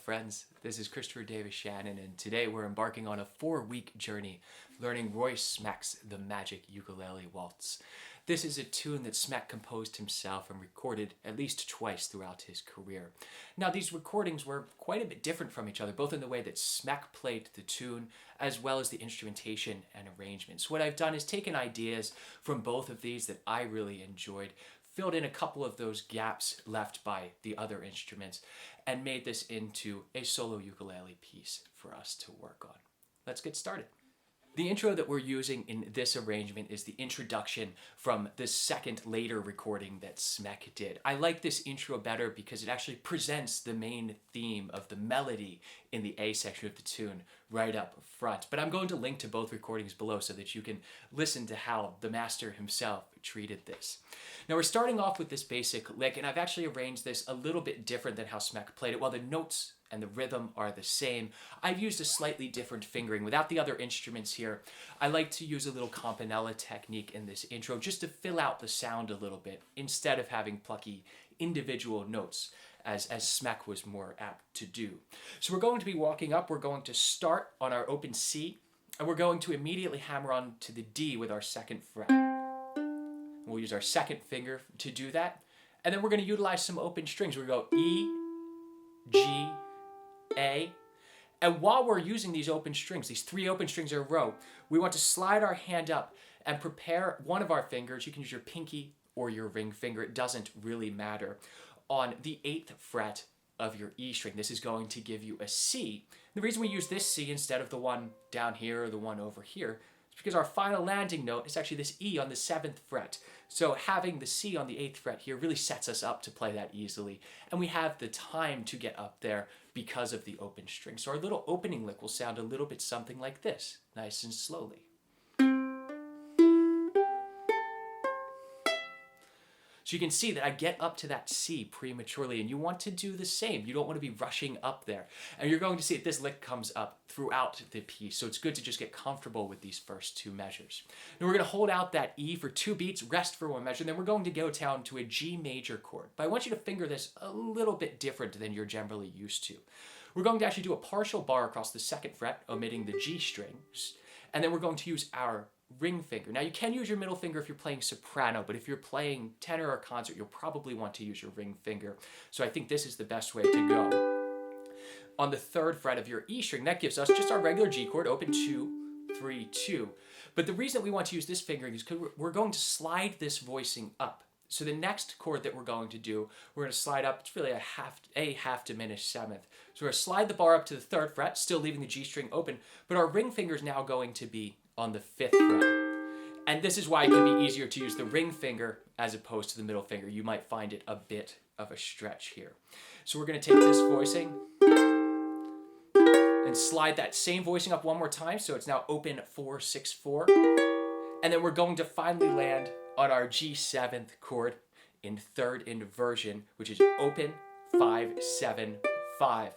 friends. This is Christopher Davis-Shannon, and today we're embarking on a 4-week journey learning Roy Smeck's The Magic Ukulele Waltz. This is a tune that Smeck composed himself and recorded at least twice throughout his career. Now, these recordings were quite a bit different from each other, both in the way that Smeck played the tune as well as the instrumentation and arrangements. What I've done is taken ideas from both of these that I really enjoyed, filled in a couple of those gaps left by the other instruments, and made this into a solo ukulele piece for us to work on. Let's get started. The intro that we're using in this arrangement is the introduction from the second later recording that Smeck did. I like this intro better because it actually presents the main theme of the melody in the A section of the tune right up front. But I'm going to link to both recordings below so that you can listen to how the master himself treated this. Now we're starting off with this basic lick, and I've actually arranged this a little bit different than how Smeck played it. While the notes and the rhythm are the same, I've used a slightly different fingering. Without the other instruments here, I like to use a little campanella technique in this intro just to fill out the sound a little bit instead of having plucky individual notes as Smeck was more apt to do. So we're going to be walking up. We're going to start on our open C, and we're going to immediately hammer on to the D with our second fret. We'll use our second finger to do that, and then we're going to utilize some open strings. We're going to go E, G, A, and while we're using these open strings, these 3 open strings in a row, we want to slide our hand up and prepare one of our fingers. You can use your pinky or your ring finger, it doesn't really matter, on the 8th fret of your E string. This is going to give you a C. The reason we use this C instead of the one down here or the one over here is because our final landing note is actually this E on the 7th fret. So having the C on the 8th fret here really sets us up to play that easily. And we have the time to get up there because of the open string. So our little opening lick will sound a little bit something like this, nice and slowly. So you can see that I get up to that C prematurely, and you want to do the same. You don't want to be rushing up there. And you're going to see that this lick comes up throughout the piece, so it's good to just get comfortable with these first 2 measures. Now we're going to hold out that E for 2 beats, rest for 1 measure, and then we're going to go down to a G major chord. But I want you to finger this a little bit different than you're generally used to. We're going to actually do a partial bar across the 2nd fret, omitting the G strings, and then we're going to use our ring finger. Now you can use your middle finger if you're playing soprano, but if you're playing tenor or concert, you'll probably want to use your ring finger. So I think this is the best way to go. On the 3rd fret of your E string, that gives us just our regular G chord, open 2, 3, 2. But the reason that we want to use this fingering is because we're going to slide this voicing up. So the next chord that we're going to do, we're going to slide up, it's really a half diminished 7th. So we're going to slide the bar up to the 3rd fret, still leaving the G string open, but our ring finger is now going to be on the 5th fret. And this is why it can be easier to use the ring finger as opposed to the middle finger. You might find it a bit of a stretch here. So we're going to take this voicing and slide that same voicing up one more time, so it's now open 4, 6, 4. And then we're going to finally land on our G7th chord in 3rd inversion, which is open 5, 7, 5.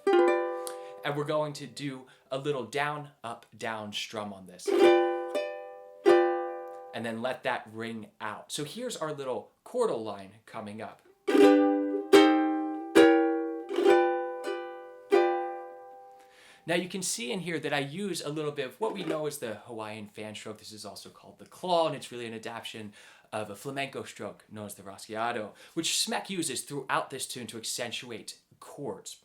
And we're going to do a little down, up, down strum on this. And then let that ring out. So here's our little chordal line coming up. Now you can see in here that I use a little bit of what we know as the Hawaiian fan stroke. This is also called the claw, and it's really an adaptation of a flamenco stroke known as the rasgueado, which Smeck uses throughout this tune to accentuate chords.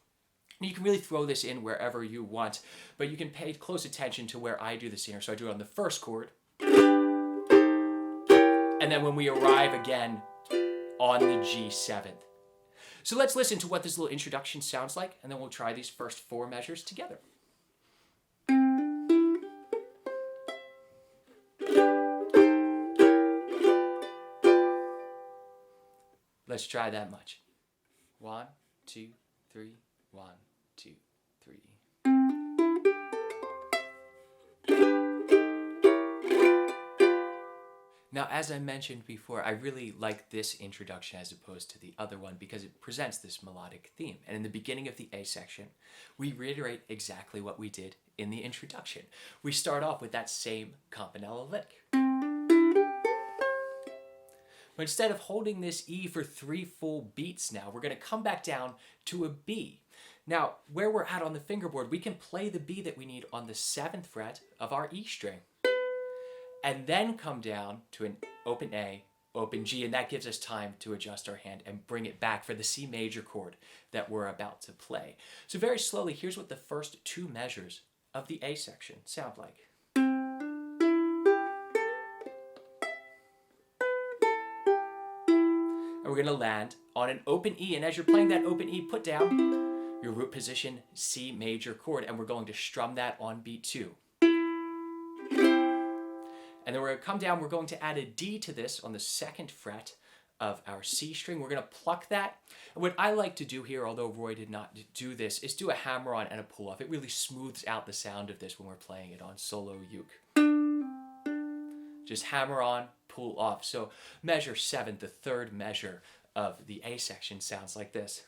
You can really throw this in wherever you want, but you can pay close attention to where I do this here. So I do it on the 1st chord, and then when we arrive again on the G7th. So let's listen to what this little introduction sounds like, and then we'll try these first 4 measures together. Let's try that much. 1, 2, 3, 1, 2, 3. Now, as I mentioned before, I really like this introduction as opposed to the other one because it presents this melodic theme. And in the beginning of the A section, we reiterate exactly what we did in the introduction. We start off with that same campanella lick. But instead of holding this E for 3 full beats now, we're going to come back down to a B. Now, where we're at on the fingerboard, we can play the B that we need on the 7th fret of our E string. And then come down to an open A, open G, and that gives us time to adjust our hand and bring it back for the C major chord that we're about to play. So very slowly, here's what the first 2 measures of the A section sound like. And we're going to land on an open E, and as you're playing that open E, put down your root position C major chord, and we're going to strum that on beat 2. And then we're going to come down, we're going to add a D to this on the 2nd fret of our C string. We're going to pluck that. And what I like to do here, although Roy did not do this, is do a hammer-on and a pull-off. It really smooths out the sound of this when we're playing it on solo uke. Just hammer on, pull off. So measure 7, the 3rd measure of the A section, sounds like this.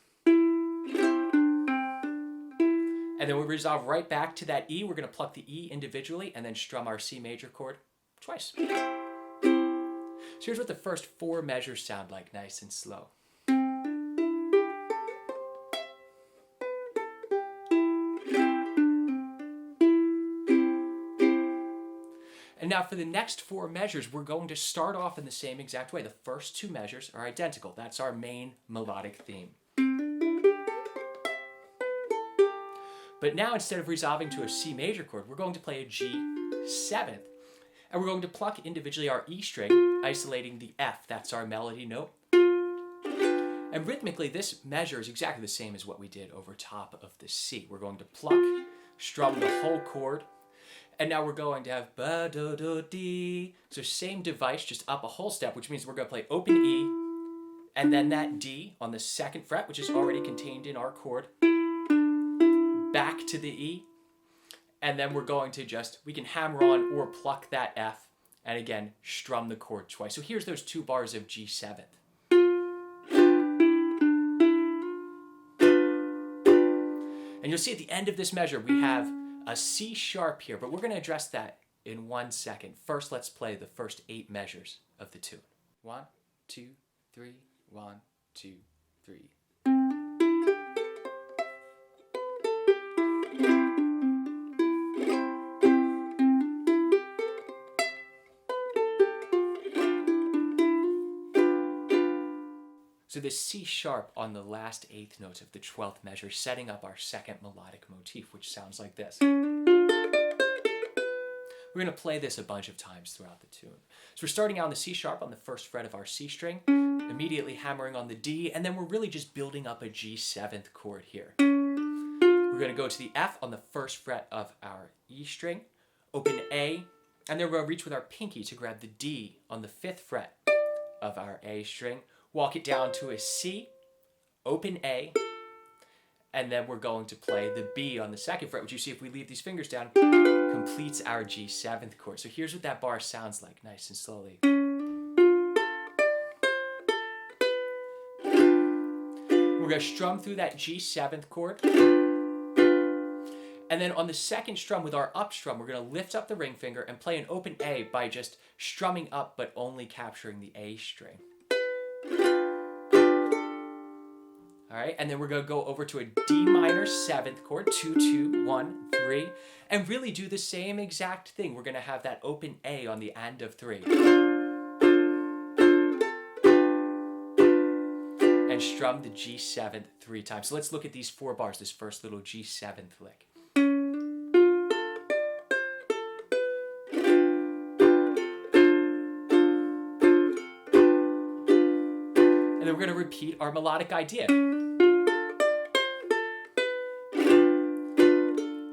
And then we resolve right back to that E. We're going to pluck the E individually and then strum our C major chord twice. So here's what the first 4 measures sound like, nice and slow. And now for the next 4 measures, we're going to start off in the same exact way. The first 2 measures are identical. That's our main melodic theme. But now instead of resolving to a C major chord, we're going to play a G7th. And we're going to pluck individually our E string, isolating the F. That's our melody note. And rhythmically, this measure is exactly the same as what we did over top of the C. We're going to pluck, strum the whole chord, and now we're going to have ba-do-do-dee. So same device, just up a whole step, which means we're going to play open E, and then that D on the 2nd fret, which is already contained in our chord, back to the E, and then we're going to we can hammer on or pluck that F, and again, strum the chord twice. So here's those 2 bars of G7th. And you'll see at the end of this measure, we have a C sharp here, but we're going to address that in 1 second. First, let's play the first 8 measures of the tune. 1, 2, 3, 1, 2, 3. So the C sharp on the last 8th notes of the 12th measure, setting up our 2nd melodic motif, which sounds like this. We're going to play this a bunch of times throughout the tune. So we're starting out on the C sharp on the 1st fret of our C string, immediately hammering on the D, and then we're really just building up a G7th chord here. We're going to go to the F on the 1st fret of our E string, open A, and then we're going to reach with our pinky to grab the D on the 5th fret of our A string, walk it down to a C, open A, and then we're going to play the B on the 2nd fret, which you see if we leave these fingers down, completes our G7th chord. So here's what that bar sounds like, nice and slowly. We're going to strum through that G7th chord, and then on the 2nd strum with our up strum, we're going to lift up the ring finger and play an open A by just strumming up but only capturing the A string. All right, and then we're going to go over to a D minor 7th chord, 2, 2, 1, 3, and really do the same exact thing. We're going to have that open A on the end of 3. And strum the G7th 3 times. So let's look at these 4 bars, this first little G7th lick. And then we're going to repeat our melodic idea.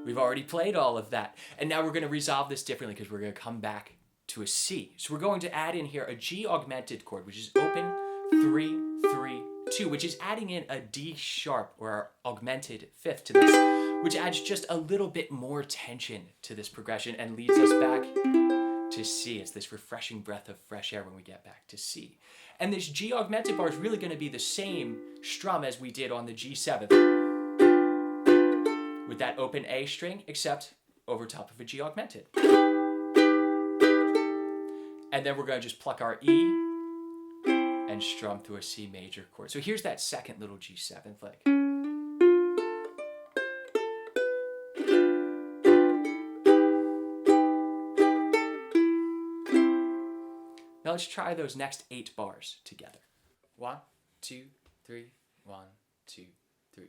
We've already played all of that. And now we're going to resolve this differently because we're going to come back to a C. So we're going to add in here a G augmented chord, which is open 3, 3, 2, which is adding in a D sharp or our augmented 5th to this, which adds just a little bit more tension to this progression and leads us back to C. It's this refreshing breath of fresh air when we get back to C. And this G augmented bar is really going to be the same strum as we did on the G7th with that open A string, except over top of a G augmented. And then we're going to just pluck our E and strum through a C major chord. So here's that second little G7th lick. Now let's try those next 8 bars together. 1, 2, 3, 1, 2, 3.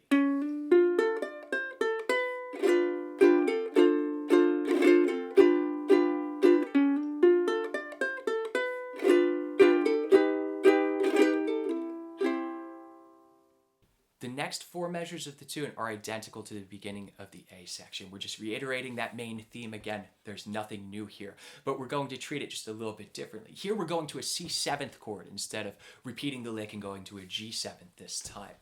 The next 4 measures of the tune are identical to the beginning of the A section. We're just reiterating that main theme again. There's nothing new here, but we're going to treat it just a little bit differently. Here we're going to a C7th chord instead of repeating the lick and going to a G7 this time.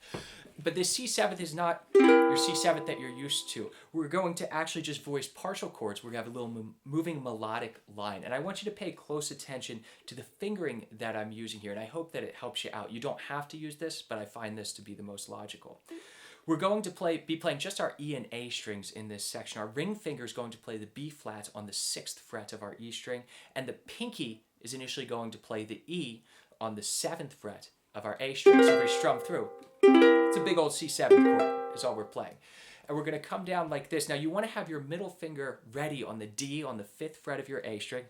But this C7th is not your C7th that you're used to. We're going to actually just voice partial chords. We're going to have a little moving melodic line. And I want you to pay close attention to the fingering that I'm using here, and I hope that it helps you out. You don't have to use this, but I find this to be the most logical. We're going to be playing just our E and A strings in this section. Our ring finger is going to play the B flat on the 6th fret of our E string, and the pinky is initially going to play the E on the 7th fret of our A string. So we strum through. It's a big old C7 chord is all we're playing. And we're going to come down like this. Now you want to have your middle finger ready on the D on the 5th fret of your A string.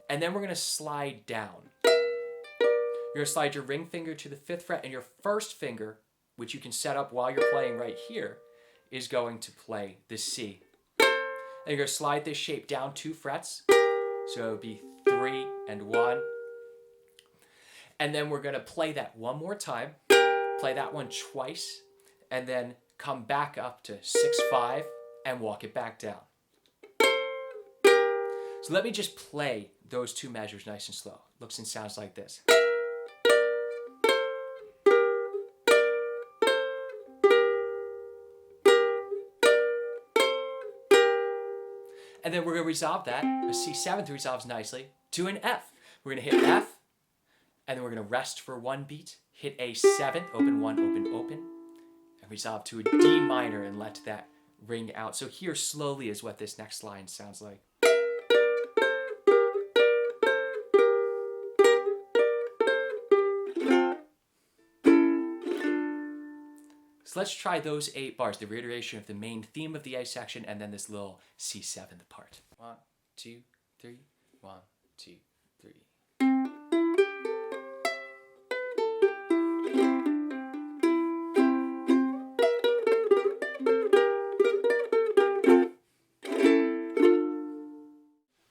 And then we're going to slide down. You're going to slide your ring finger to the 5th fret, and your first finger, which you can set up while you're playing right here, is going to play the C. And you're going to slide this shape down 2 frets. So it would be 3 and 1. And then we're going to play that one more time, play that one twice, and then come back up to 6-5 and walk it back down. So let me just play those 2 measures nice and slow. Looks and sounds like this. And then we're going to resolve that. A C7th resolves nicely to an F. We're going to hit F, and then we're going to rest for 1 beat, hit a 7th, open 1, open, open, and resolve to a D minor and let that ring out. So here slowly is what this next line sounds like. So let's try those 8 bars, the reiteration of the main theme of the A section, and then this little C7th part. 1, 2, 3, 1, 2, 3.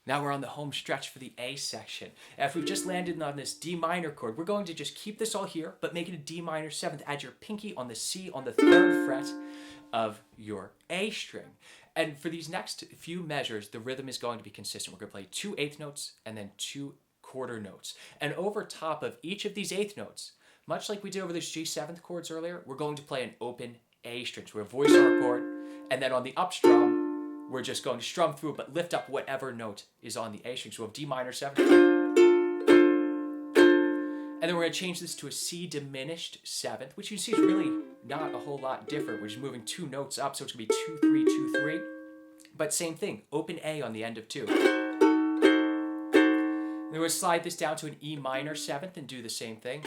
Now we're on the home stretch for the A section. If we've just landed on this D minor chord, we're going to just keep this all here, but make it a D minor 7th. Add your pinky on the C on the 3rd fret of your A string. And for these next few measures, the rhythm is going to be consistent. We're going to play 2 eighth notes and then 2 quarter notes. And over top of each of these eighth notes, much like we did over those G7th chords earlier, we're going to play an open A string. So we're going to voice our chord, and then on the up strum, we're just going to strum through but lift up whatever note is on the A string. So we have D minor 7th. And then we're going to change this to a C diminished 7th, which you see is really not a whole lot different. We're just moving 2 notes up, so it's going to be 2, 3, 2, 3. But same thing, open A on the end of 2. Then we'll slide this down to an E minor 7th and do the same thing.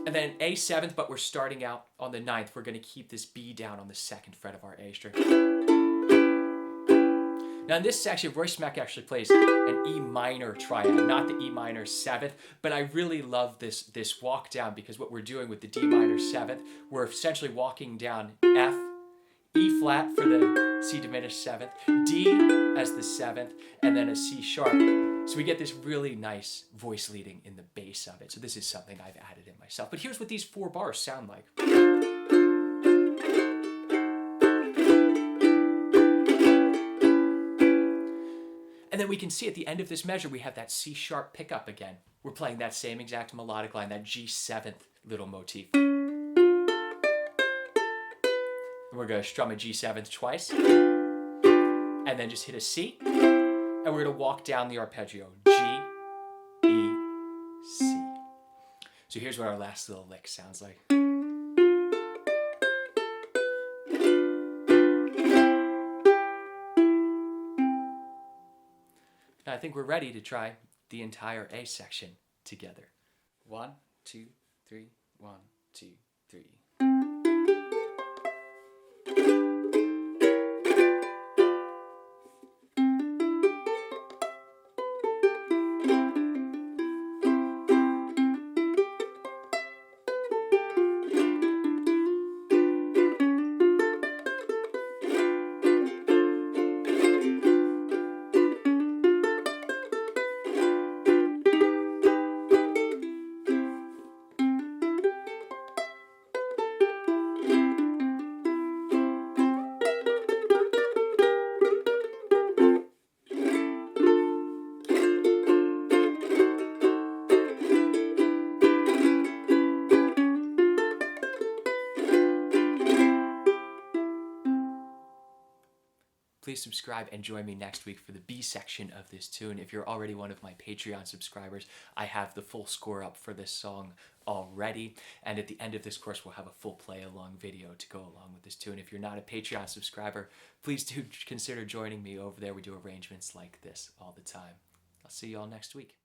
And then A 7th, but we're starting out on the 9th. We're going to keep this B down on the 2nd fret of our A string. Now in this section, Roy Smeck actually plays an E minor triad, not the E minor 7th, but I really love this walk down, because what we're doing with the D minor 7th, we're essentially walking down F, E flat for the C diminished 7th, D as the 7th, and then a C sharp. So we get this really nice voice leading in the bass of it. So this is something I've added in myself. But here's what these 4 bars sound like. And then we can see at the end of this measure, we have that C sharp pickup again. We're playing that same exact melodic line, that G7th little motif. And we're going to strum a G7th twice, and then just hit a C. And we're going to walk down the arpeggio, G, E, C. So here's what our last little lick sounds like. Now I think we're ready to try the entire A section together. 1, 2, 3, 1, 2, 3. please subscribe and join me next week for the B section of this tune. If you're already one of my Patreon subscribers, I have the full score up for this song already, and at the end of this course we'll have a full play along video to go along with this tune. If you're not a Patreon subscriber, please do consider joining me over there. We do arrangements like this all the time. I'll see you all next week.